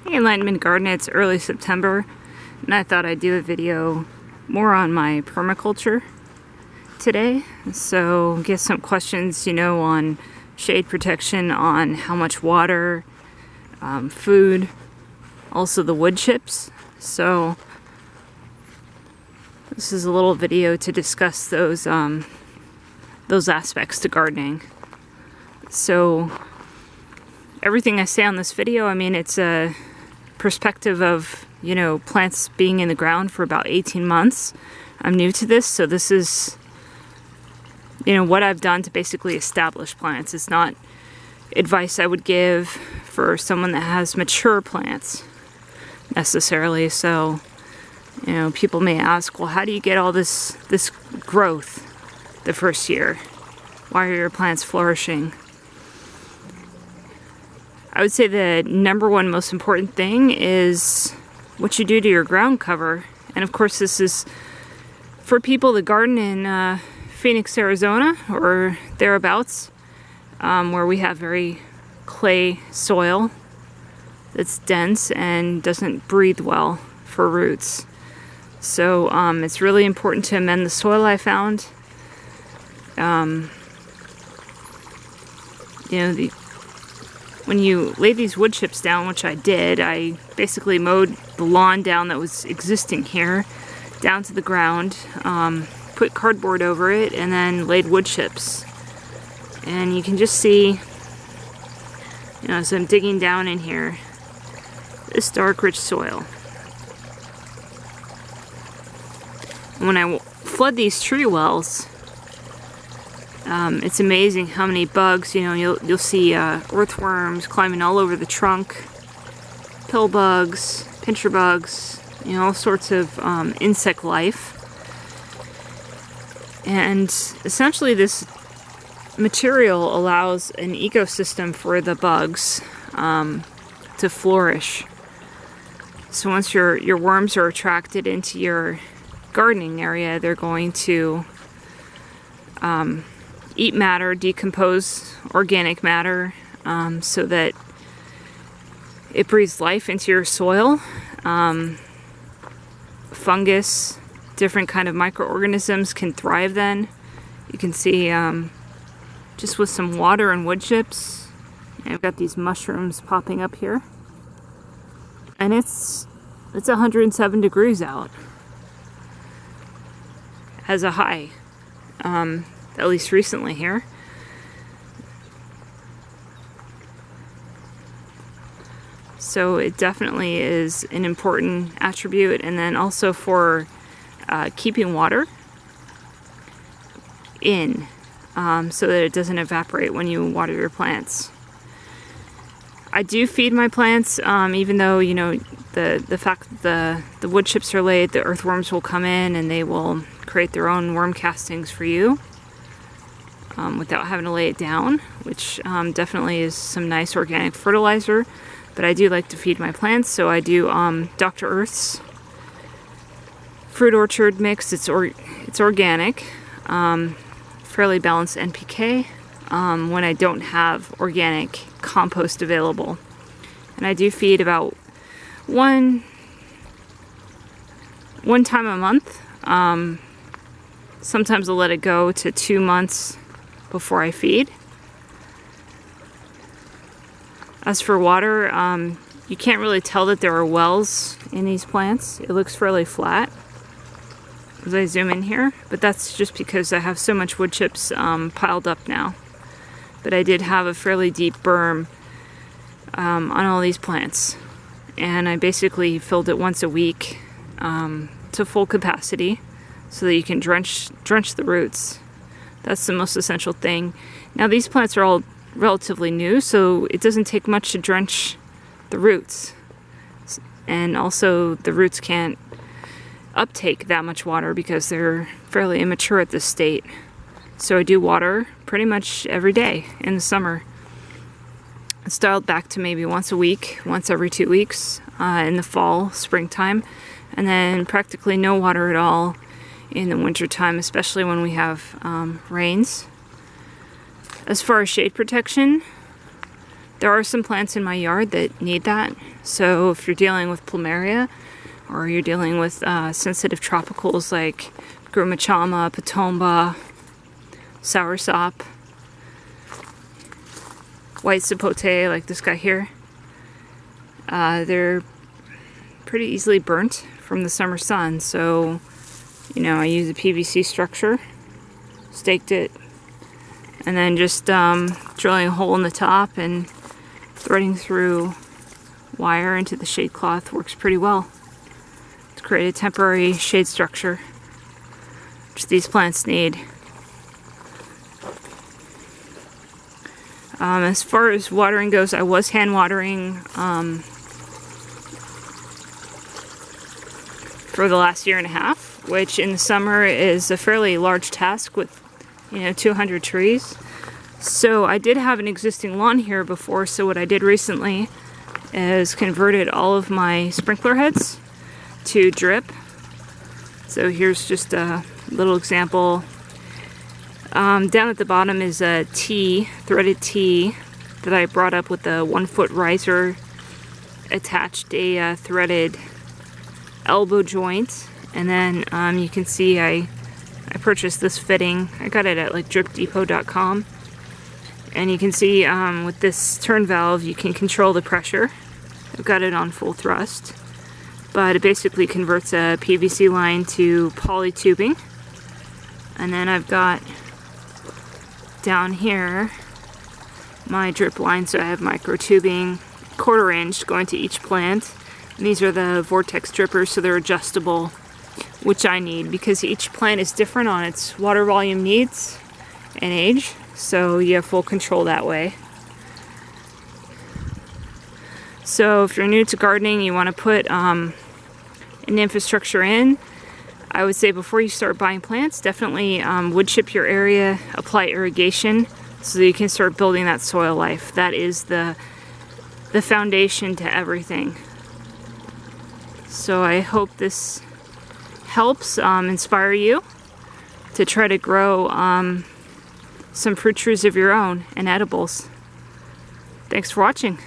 Hey Enlightenment Garden, it's early September and I thought I'd do a video more on my permaculture today. So get some questions, on shade protection, on how much water, food, also the wood chips. So this is a little video to discuss those aspects to gardening. So everything I say on this video, it's a perspective of, plants being in the ground for about 18 months. I'm new to this, so this is, what I've done to basically establish plants. It's not advice I would give for someone that has mature plants, necessarily. So, people may ask, well, how do you get all this growth the first year? Why are your plants flourishing? I would say the number one most important thing is what you do to your ground cover. And of course, this is for people that garden in Phoenix, Arizona, or thereabouts, where we have very clay soil that's dense and doesn't breathe well for roots. So it's really important to amend the soil, I found. When you lay these wood chips down, which I did, I basically mowed the lawn down that was existing here down to the ground, put cardboard over it, and then laid wood chips. And you can just see, as I'm digging down in here, this dark, rich soil. And when I flood these tree wells, it's amazing how many bugs, you'll see earthworms climbing all over the trunk, pill bugs, pincher bugs, all sorts of insect life. And essentially this material allows an ecosystem for the bugs to flourish. So once your worms are attracted into your gardening area, they're going to eat matter, decompose organic matter, so that it breathes life into your soil. Fungus, different kind of microorganisms can thrive then. You can see just with some water and wood chips, I've got these mushrooms popping up here. And it's 107 degrees out as a high. At least recently here. So it definitely is an important attribute, and then also for keeping water in, so that it doesn't evaporate when you water your plants. I do feed my plants, even though the fact that the wood chips are laid, the earthworms will come in and they will create their own worm castings for you. Without having to lay it down, which definitely is some nice organic fertilizer. But I do like to feed my plants, so I do Dr. Earth's fruit orchard mix. It's organic, fairly balanced NPK when I don't have organic compost available. And I do feed about one time a month. Sometimes I'll let it go to 2 months before I feed. As for water, you can't really tell that there are wells in these plants. It looks fairly flat as I zoom in here, but that's just because I have so much wood chips piled up now. But I did have a fairly deep berm on all these plants, and I basically filled it once a week to full capacity so that you can drench the roots. That's the most essential thing. Now these plants are all relatively new, so it doesn't take much to drench the roots. And also the roots can't uptake that much water because they're fairly immature at this state. So I do water pretty much every day in the summer. It's dialed back to maybe once a week, once every 2 weeks in the fall, springtime, and then practically no water at all in the wintertime, especially when we have rains. As far as shade protection, There are some plants in my yard that need that. So if you're dealing with plumeria, or you're dealing with sensitive tropicals like grumachama, patomba, soursop, white sapote like this guy here, they're pretty easily burnt from the summer sun. So, you know, I use a PVC structure, staked it, and then just drilling a hole in the top and threading through wire into the shade cloth works pretty well to create a temporary shade structure, which these plants need. As far as watering goes, I was hand watering for the last year and a half, which in the summer is a fairly large task with, you know, 200 trees. So I did have an existing lawn here before, so what I did recently is converted all of my sprinkler heads to drip. So here's just a little example. Down at the bottom is a T, threaded T, that I brought up with a 1 foot riser, attached a threaded elbow joint, and then you can see I purchased this fitting. I got it at like dripdepot.com, and you can see with this turn valve you can control the pressure. I've got it on full thrust, but it basically converts a PVC line to poly tubing. And then I've got down here my drip line, so I have micro tubing, 1/4 inch going to each plant. And these are the vortex drippers, so they're adjustable, which I need because each plant is different on its water volume needs and age, so you have full control that way. So if you're new to gardening, you want to put an infrastructure in, I would say before you start buying plants, definitely wood chip your area, apply irrigation so that you can start building that soil life. That is the foundation to everything. So I hope this helps inspire you to try to grow some fruit trees of your own and edibles. Thanks for watching.